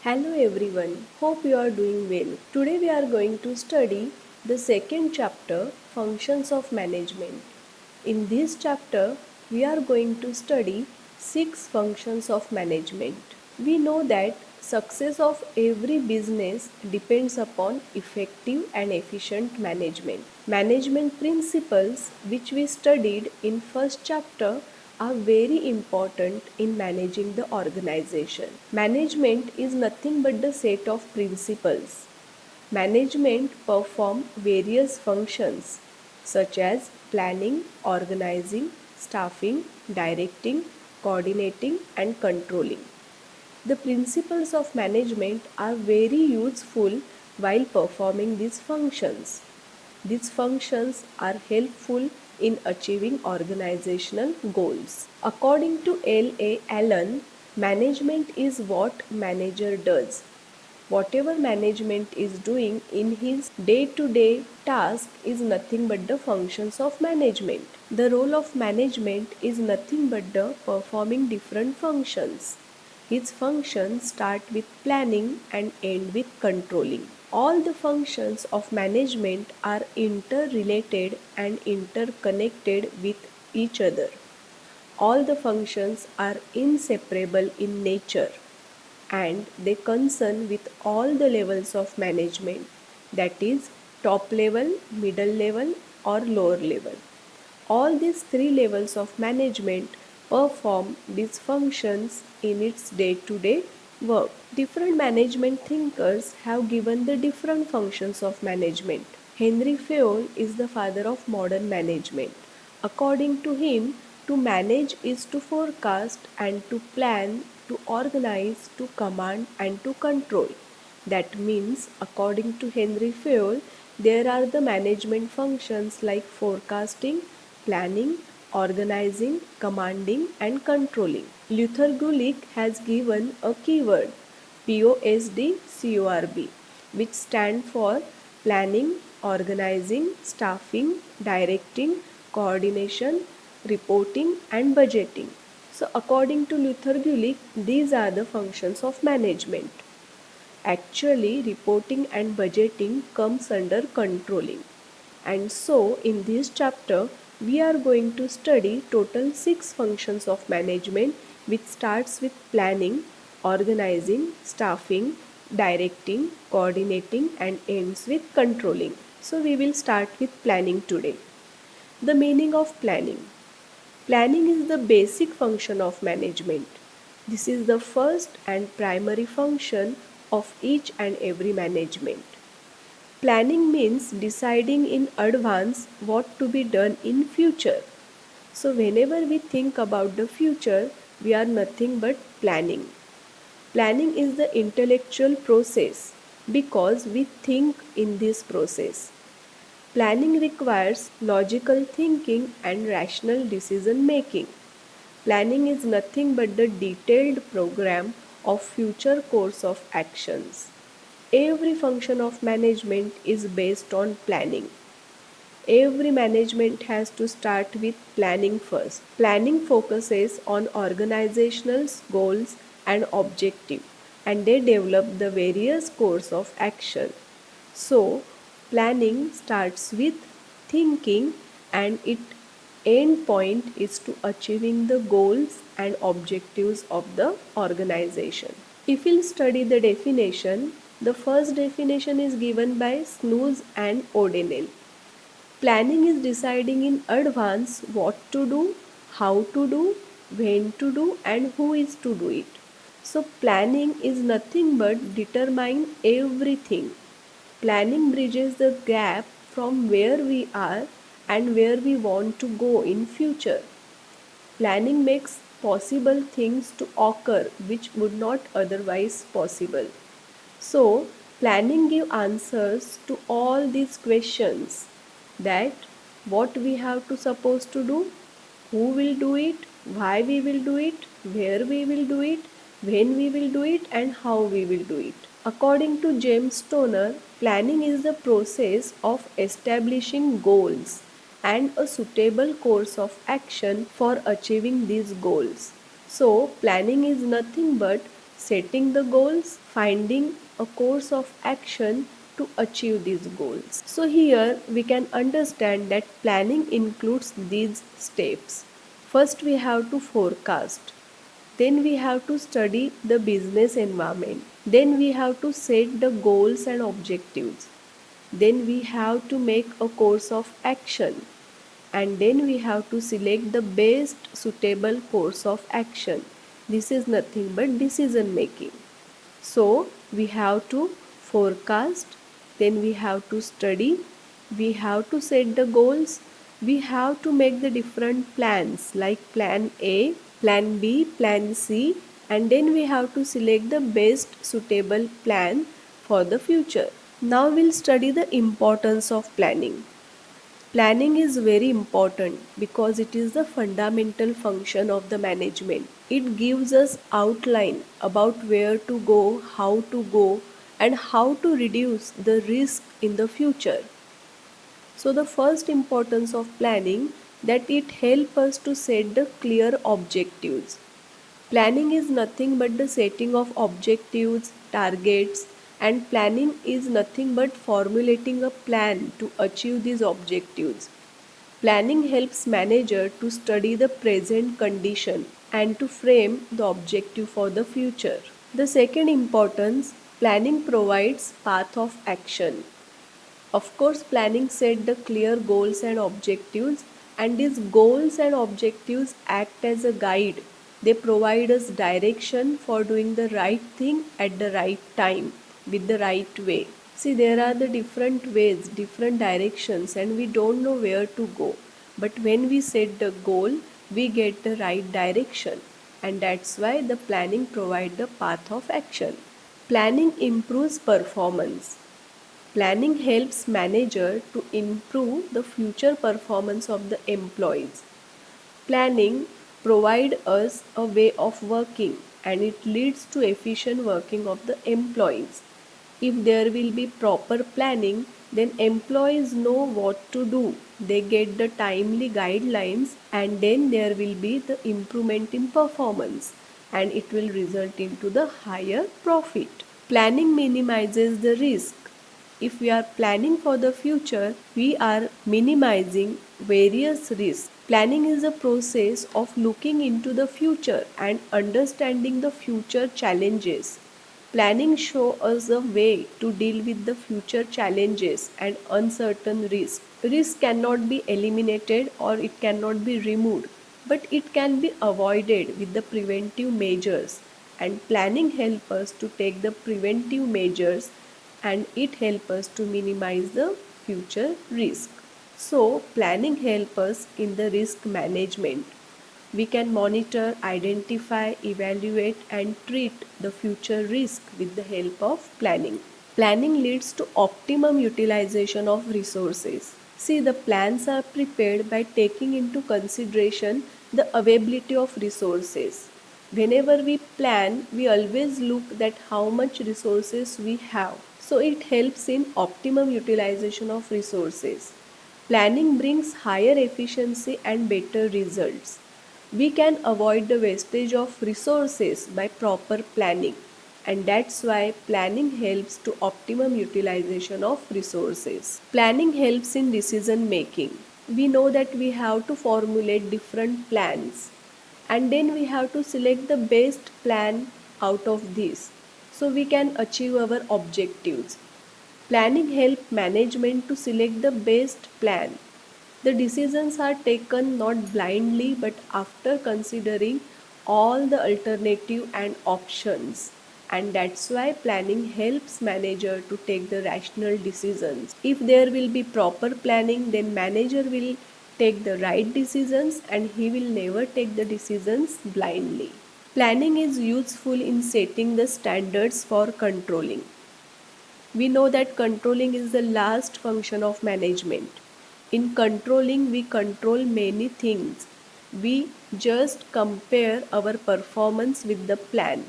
Hello everyone, hope you are doing well. Today we are going to study the second chapter, Functions of Management. In this chapter, we are going to study 6 functions of management. We know that success of every business depends upon effective and efficient management. Management principles which we studied in first chapter are very important in managing the organization. Management is nothing but the set of principles. Management perform various functions such as planning, organizing, staffing, directing, coordinating and controlling. The principles of management are very useful while performing these functions. These functions are helpful in achieving organizational goals. According to L.A. Allen, management is what manager does. Whatever management is doing in his day-to-day task is nothing but the functions of management. The role of management is nothing but the performing different functions. His functions start with planning and end with controlling. All the functions of management are interrelated and interconnected with each other. All the functions are inseparable in nature and they concern with all the levels of management, that is top level, middle level or lower level. All these three levels of management perform these functions in its day-to-day work. Different management thinkers have given the different functions of management. Henry Fayol is the father of modern management. According to him, to manage is to forecast and to plan, to organize, to command and to control. That means, according to Henry Fayol, there are the management functions like forecasting, planning, organizing, commanding and controlling. Luther Gulick has given a keyword POSDCORB, which stand for planning, organizing, staffing, directing, coordination, reporting and budgeting. So according to Luther Gulick, these are the functions of management. Actually, reporting and budgeting comes under controlling. And so, in this chapter, we are going to study total 6 functions of management, which starts with planning, organizing, staffing, directing, coordinating and ends with controlling. So, we will start with planning today. The meaning of planning. Planning is the basic function of management. This is the first and primary function of each and every management. Planning means deciding in advance what to be done in future. So whenever we think about the future, we are nothing but planning. Planning is the intellectual process because we think in this process. Planning requires logical thinking and rational decision making. Planning is nothing but the detailed program of future course of actions. Every function of management is based on planning. Every management has to start with planning first. Planning focuses on organizational goals and objectives, and they develop the various course of action. So, planning starts with thinking and its end point is to achieving the goals and objectives of the organization. If we'll study the definition, the first definition is given by Snooze and O'Donnell. Planning is deciding in advance what to do, how to do, when to do, and who is to do it. So, planning is nothing but determine everything. Planning bridges the gap from where we are and where we want to go in future. Planning makes possible things to occur which would not otherwise possible. So, planning gives answers to all these questions, that what we have to supposed to do, who will do it, why we will do it, where we will do it, when we will do it and how we will do it. According to James Toner, planning is the process of establishing goals and a suitable course of action for achieving these goals. So, planning is nothing but setting the goals, finding a course of action to achieve these goals. So here we can understand that planning includes these steps. First we have to forecast. Then we have to study the business environment. Then we have to set the goals and objectives. Then we have to make a course of action. And then we have to select the best suitable course of action. This is nothing but decision making. So we have to forecast, then we have to study, we have to set the goals, we have to make the different plans like plan A, plan B, plan C, and then we have to select the best suitable plan for the future. Now we'll study the importance of planning. Planning is very important because it is the fundamental function of the management. It gives us outline about where to go, and how to reduce the risk in the future. So the first importance of planning that it helps us to set the clear objectives. Planning is nothing but the setting of objectives, targets, and planning is nothing but formulating a plan to achieve these objectives. Planning helps manager to study the present condition and to frame the objective for the future. The second importance, planning provides path of action. Of course, planning set the clear goals and objectives, and these goals and objectives act as a guide. They provide us direction for doing the right thing at the right time with the right way. See, there are the different ways, different directions, and we don't know where to go. But when we set the goal, we get the right direction, and that's why the planning provides the path of action. Planning improves performance. Planning helps manager to improve the future performance of the employees. Planning provides us a way of working and it leads to efficient working of the employees. If there will be proper planning, then employees know what to do. They get the timely guidelines and then there will be the improvement in performance and it will result into the higher profit. Planning minimizes the risk. If we are planning for the future, we are minimizing various risks. Planning is a process of looking into the future and understanding the future challenges. Planning shows us a way to deal with the future challenges and uncertain risks. Risk cannot be eliminated or it cannot be removed, but it can be avoided with the preventive measures. And planning helps us to take the preventive measures and it helps us to minimize the future risk. So, planning helps us in the risk management. We can monitor, identify, evaluate, and treat the future risk with the help of planning. Planning leads to optimum utilization of resources. See, the plans are prepared by taking into consideration the availability of resources. Whenever we plan, we always look at how much resources we have. So it helps in optimum utilization of resources. Planning brings higher efficiency and better results. We can avoid the wastage of resources by proper planning, and that's why planning helps to optimum utilization of resources. Planning helps in decision making. We know that we have to formulate different plans and then we have to select the best plan out of this so we can achieve our objectives. Planning helps management to select the best plan. The decisions are taken not blindly but after considering all the alternative and options, and that's why planning helps manager to take the rational decisions. If there will be proper planning, then manager will take the right decisions and he will never take the decisions blindly. Planning is useful in setting the standards for controlling. We know that controlling is the last function of management. In controlling, we control many things. We just compare our performance with the plan.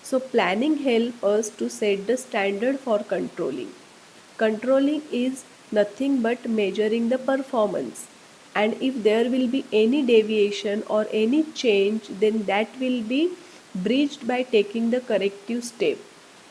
So planning helps us to set the standard for controlling. Controlling is nothing but measuring the performance. And if there will be any deviation or any change, then that will be bridged by taking the corrective step,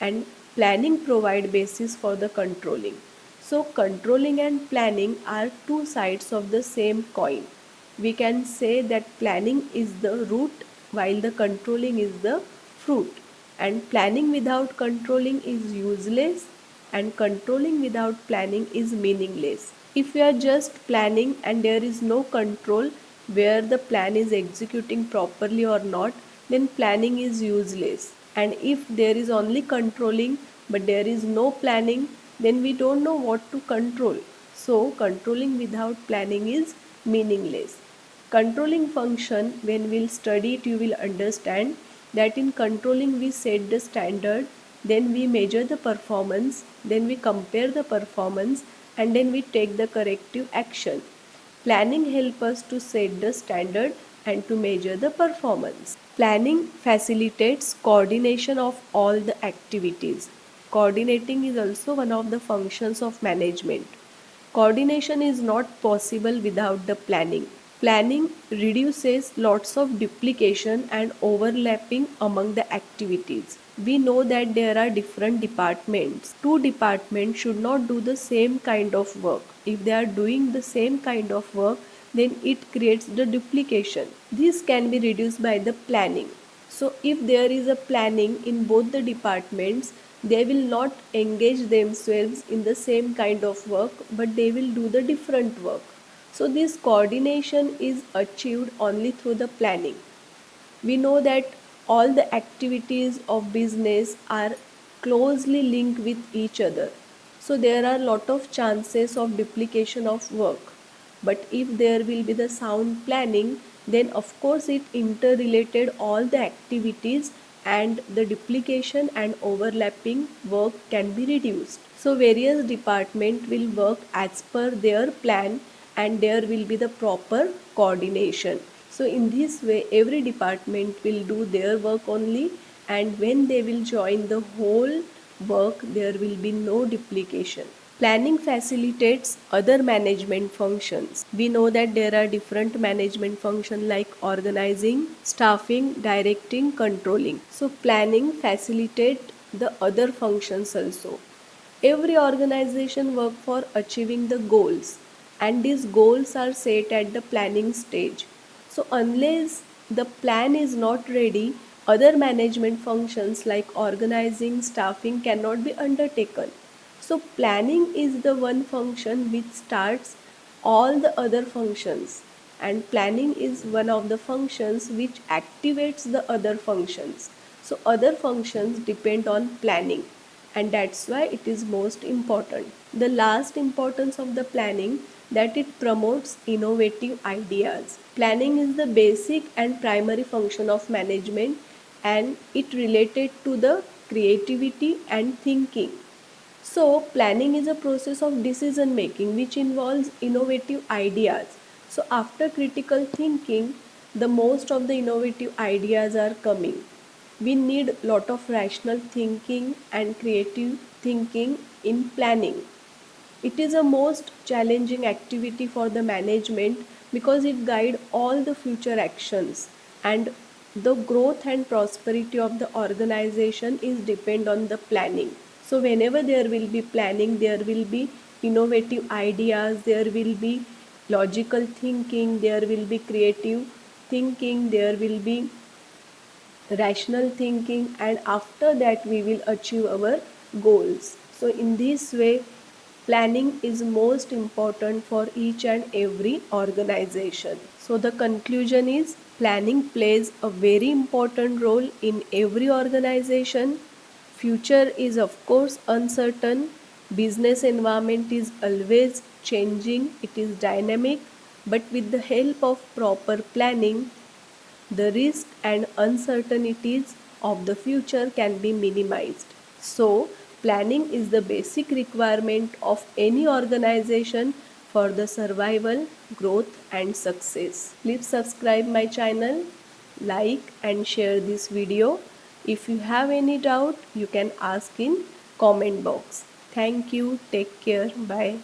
and planning provide basis for the controlling. So controlling and planning are two sides of the same coin. We can say that planning is the root while the controlling is the fruit, and planning without controlling is useless and controlling without planning is meaningless. If we are just planning and there is no control where the plan is executing properly or not, then planning is useless. And if there is only controlling but there is no planning, then we don't know what to control. So controlling without planning is meaningless. Controlling function, when we'll study it, you will understand that in controlling we set the standard, then we measure the performance, then we compare the performance, and then we take the corrective action. Planning helps us to set the standard and to measure the performance. Planning facilitates coordination of all the activities. Coordinating is also one of the functions of management. Coordination is not possible without the planning. Planning reduces lots of duplication and overlapping among the activities. We know that there are different departments. Two departments should not do the same kind of work. If they are doing the same kind of work, then it creates the duplication. This can be reduced by the planning. So if there is a planning in both the departments, they will not engage themselves in the same kind of work, but they will do the different work. So this coordination is achieved only through the planning. We know that all the activities of business are closely linked with each other. So there are lot of chances of duplication of work. But if there will be the sound planning, then of course it interrelated all the activities and the duplication and overlapping work can be reduced. So various departments will work as per their plan and there will be the proper coordination. So in this way every department will do their work only, and when they will join the whole work there will be no duplication. Planning facilitates other management functions. We know that there are different management functions like organizing, staffing, directing, controlling. So planning facilitates the other functions also. Every organization works for achieving the goals, and these goals are set at the planning stage. So unless the plan is not ready, other management functions like organizing, staffing cannot be undertaken. So planning is the one function which starts all the other functions, and planning is one of the functions which activates the other functions. So other functions depend on planning, and that's why it is most important. The last importance of the planning, that it promotes innovative ideas. Planning is the basic and primary function of management, and it related to the creativity and thinking. So, planning is a process of decision making which involves innovative ideas. So, after critical thinking, the most of the innovative ideas are coming. We need lot of rational thinking and creative thinking in planning. It is a most challenging activity for the management because it guides all the future actions, and the growth and prosperity of the organization is depend on the planning. So whenever there will be planning, there will be innovative ideas, there will be logical thinking, there will be creative thinking, there will be rational thinking, and after that we will achieve our goals. So in this way planning is most important for each and every organization. So the conclusion is planning plays a very important role in every organization. Future is of course uncertain, business environment is always changing, it is dynamic, but with the help of proper planning the risk and uncertainties of the future can be minimized. So, planning is the basic requirement of any organization for the survival, growth and success. Please subscribe my channel, like and share this video. If you have any doubt, you can ask in comment box. Thank you. Take care. Bye.